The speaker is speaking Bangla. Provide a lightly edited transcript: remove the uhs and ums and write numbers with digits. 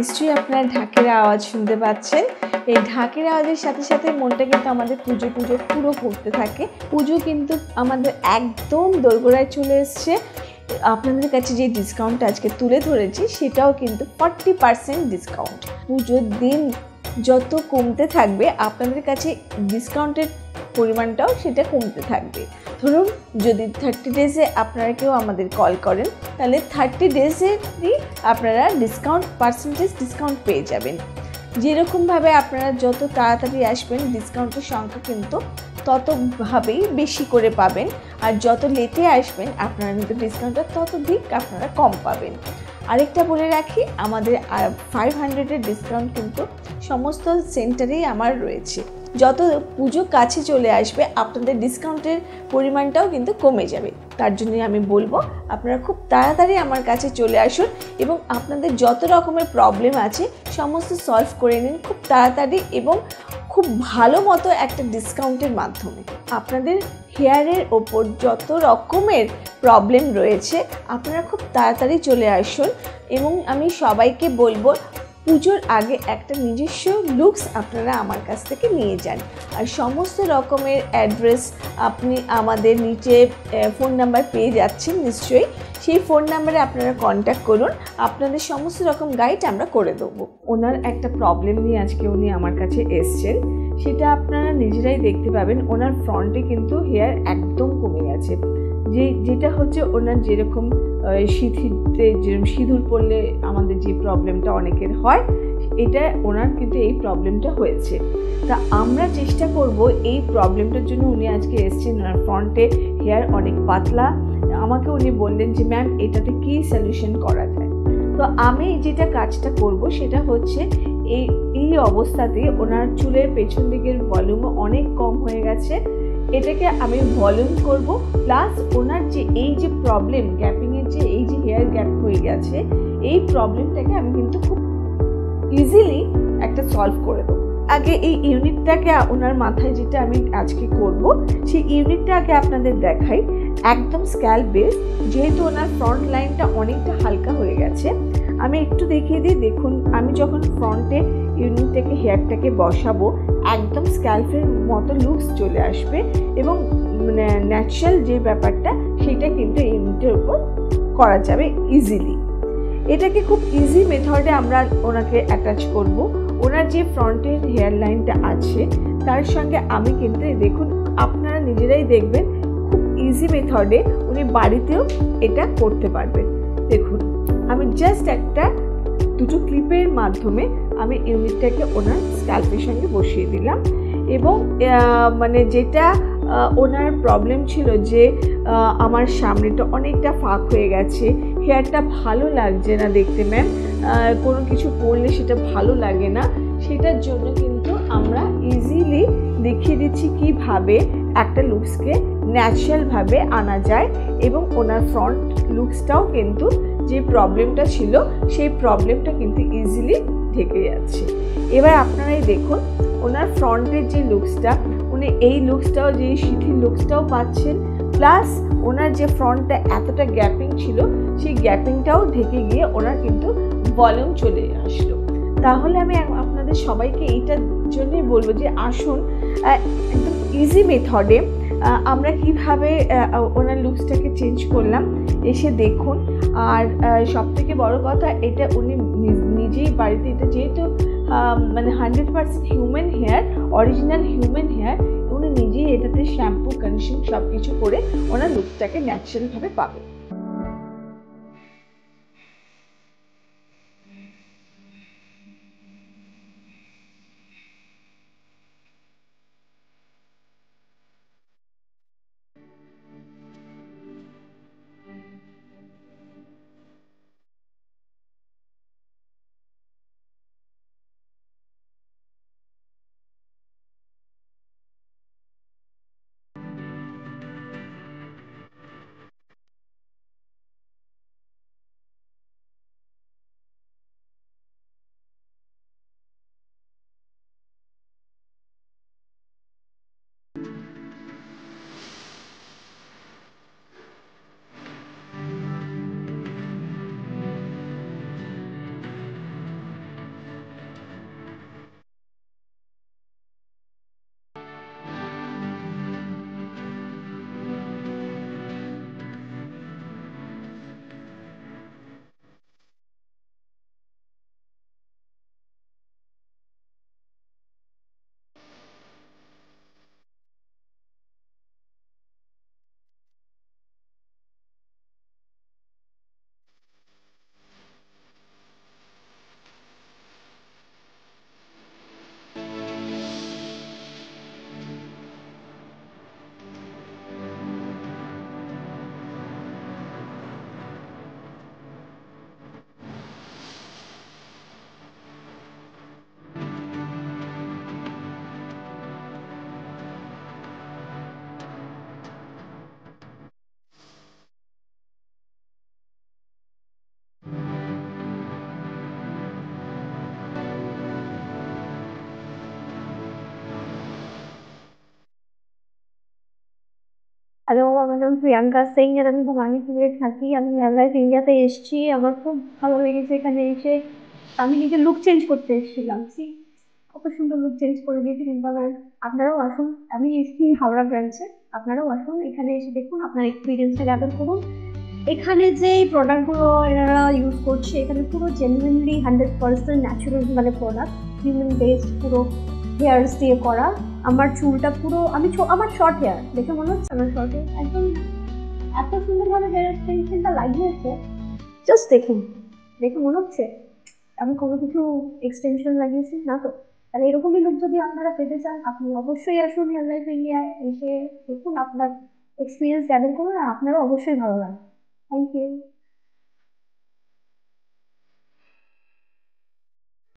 নিশ্চয়ই আপনারা ঢাকের আওয়াজ শুনতে পাচ্ছেন। এই ঢাকের আওয়াজের সাথে সাথে মনটা কিন্তু আমাদের পুজো পুরো করতে থাকে। পুজো কিন্তু আমাদের একদম দোরগোড়ায় চলে এসছে। আপনাদের কাছে যে ডিসকাউন্টটা আজকে তুলে ধরেছি সেটাও কিন্তু 40% ডিসকাউন্ট। পুজোর দিন যত কমতে থাকবে আপনাদের কাছে ডিসকাউন্টের পরিমাণটাও সেটা কমতে থাকবে। ধরুন যদি 30 ডেজে আপনারা কেউ আমাদের কল করেন তাহলে 30 ডেজেরই আপনারা পার্সেন্টেজ ডিসকাউন্ট পেয়ে যাবেন। যেরকমভাবে আপনারা যত তাড়াতাড়ি আসবেন ডিসকাউন্টের সংখ্যা কিন্তু ততভাবেই বেশি করে পাবেন, আর যত লেটে আসবেন আপনারা কিন্তু ডিসকাউন্টটা ততধিক আপনারা কম পাবেন। আরেকটা বলে রাখি, আমাদের 500-এর ডিসকাউন্ট কিন্তু সমস্ত সেন্টারেই আমার রয়েছে। যত পুজো কাছে চলে আসবে আপনাদের ডিসকাউন্টের পরিমাণটাও কিন্তু কমে যাবে। তার জন্যই আমি বলবো আপনারা খুব তাড়াতাড়ি আমার কাছে চলে আসুন এবং আপনাদের যত রকমের প্রবলেম আছে সমস্ত সলভ করে নিন খুব তাড়াতাড়ি এবং খুব ভালো মতো একটা ডিসকাউন্টের মাধ্যমে। আপনাদের হেয়ারের ওপর যত রকমের প্রবলেম রয়েছে আপনারা খুব তাড়াতাড়ি চলে আসুন এবং আমি সবাইকে বলবো পুজোর আগে একটা নিজস্ব লুকস আপনারা আমার কাছ থেকে নিয়ে যান। আর সমস্ত রকমের অ্যাড্রেস আপনি আমাদের নিচে ফোন নাম্বার পেয়ে যাচ্ছেন নিশ্চয়ই, সেই ফোন নাম্বারে আপনারা কন্ট্যাক্ট করুন, আপনাদের সমস্ত রকম গাইড আমরা করে দেবো। ওনার একটা প্রবলেম নিয়ে আজকে উনি আমার কাছে এসছেন, সেটা আপনারা নিজেরাই দেখতে পাবেন। ওনার ফ্রন্টে কিন্তু হেয়ার একদম কমে গেছে, যেটা হচ্ছে ওনার যেরকম সিঁথিতে যেরকম সিঁদুর পড়লে আমাদের যে প্রবলেমটা অনেকের হয়, এটা ওনার কিন্তু এই প্রবলেমটা হয়েছে। তা আমরা চেষ্টা করব এই প্রবলেমটার জন্য উনি আজকে এসেছেন। ওনার ফ্রন্টে হেয়ার অনেক পাতলা, আমাকে উনি বললেন যে ম্যাম এটাতে কী সলিউশন করা যায়। তো আমি যেটা কাজটা করব সেটা হচ্ছে এই অবস্থাতে ওনার চুলের পেছন দিকের ভলিউম অনেক কম হয়ে গেছে, এটাকে আমি ভলিউম করব, প্লাস ওনার যে এই যে প্রবলেম গ্যাপিংয়ের যে এই যে হেয়ার গ্যাপ হয়ে গেছে এই প্রবলেমটাকে আমি কিন্তু খুব ইজিলি একটা সলভ করে দেবো। আগে এই ইউনিটটাকে ওনার মাথায় যেটা আমি আজকে করব সেই ইউনিটটা আগে আপনাদের দেখাই। একদম স্ক্যাল্প বেস, যেহেতু ওনার ফ্রন্ট লাইনটা অনেকটা হালকা হয়ে গেছে, আমি একটু দেখিয়ে দিই। দেখুন আমি যখন ফ্রন্টে ইউনিটটাকে হেয়ারটাকে বসাবো একদম স্ক্যাল্পের মতো লুকস চলে আসবে এবং ন্যাচারাল যে ব্যাপারটা সেটা কিন্তু ইউনিটের উপর করা যাবে ইজিলি। এটাকে খুব ইজি মেথডে আমরা ওনাকে অ্যাটাচ করব। ওনার যে ফ্রন্টের হেয়ার লাইনটা আছে তার সঙ্গে আমি কিন্তু দেখুন আপনারা নিজেরাই দেখবেন খুব ইজি মেথডে উনি বাড়িতেও এটা করতে পারবেন। দেখুন আমি জাস্ট দুটো ক্লিপের মাধ্যমে আমি ইউনিটটাকে ওনার স্ক্যাল্পের সঙ্গে বসিয়ে দিলাম এবং যেটা ওনার প্রবলেম ছিল যে আমার সামনেটা অনেকটা ফাঁক হয়ে গেছে, হেয়ারটা ভালো লাগছে না দেখতে ম্যাম, কোনো কিছু পরলে সেটা ভালো লাগে না, সেটার জন্য কিন্তু আমরা ইজিলি দেখিয়ে দিচ্ছি কিভাবে একটা লুকসকে ন্যাচারালভাবে আনা যায় এবং ওনার ফ্রন্ট লুকসটাও কিন্তু যে প্রবলেমটা ছিল সেই প্রবলেমটা কিন্তু ইজিলি ঢেকে যাচ্ছে। এবার আপনারাই দেখুন ওনার ফ্রন্টের যে লুকসটা, উনি এই লুকসটাও যে সিঁথির লুকসটাও পাচ্ছেন, প্লাস ওনার যে ফ্রন্টটা এতটা গ্যাপিং ছিল সেই গ্যাপিংটাও ঢেকে গিয়ে ওনার কিন্তু ভলিউম চলে আসলো। তাহলে আমি আপনাদের সবাইকে এইটার জন্যই বলবো যে আসুন একদম ইজি মেথডে আমরা কিভাবে ওনার লুকসটাকে চেঞ্জ করলাম এসে দেখুন। আর সবথেকে বড় কথা, এটা উনি নিজেই বাড়িতে, এটা যেহেতু 100% human hair, original human hair, উনি নিজেই এটাতে শ্যাম্পু কন্ডিশন সব কিছু করে ওনার লুকসটাকে ন্যাচারালভাবে পাবে। হ্যালো, আমার নাম প্রিয়াঙ্কা সিং আর আমি ভবানীপুরে থাকি। আমি লাইফ ইন্ডিয়াতে এসেছি। আমার খুব ভালো লেগেছে এখানে এসে। আমি নিজে লুক চেঞ্জ করতে এসেছিলাম। কত সুন্দর লুক চেঞ্জ করে দিয়েছি কিন্তু আপনারাও আসুন। আমি এসেছি হাওড়া ব্রাঞ্চে। আপনারাও আসুন, এখানে এসে দেখুন, আপনার এক্সপিরিয়েন্সটা গ্যাদার করুন। এখানে যে প্রোডাক্টগুলো এনারা ইউজ করছে, এখানে পুরো জেনুইনলি 100% ন্যাচারাল মানে প্রোডাক্ট, হিউম্যান বেসড, পুরো হেয়ার্স দিয়ে করা। আমার চুলটা পুরো আমার শর্ট হেয়ার দেখে মনে হচ্ছে আমার শর্ট হেয়ার একদম এত সুন্দরভাবে হেয়ার এক্সটেনশনটা লাগিয়েছে। জাস্ট দেখুন, দেখে মনে হচ্ছে আমি কোনো কিছু এক্সটেনশন লাগিয়েছি না তো। তাহলে এরকমই লোক যদি আপনারা পেতে চান, আপনি অবশ্যই আসুন হেয়ার লাইফ ইন্ডিয়ায়। এসে দেখুন, আপনার এক্সপিরিয়েন্স গ্যাদার করুন, আর আপনারও অবশ্যই ভালো লাগবে। Thank you.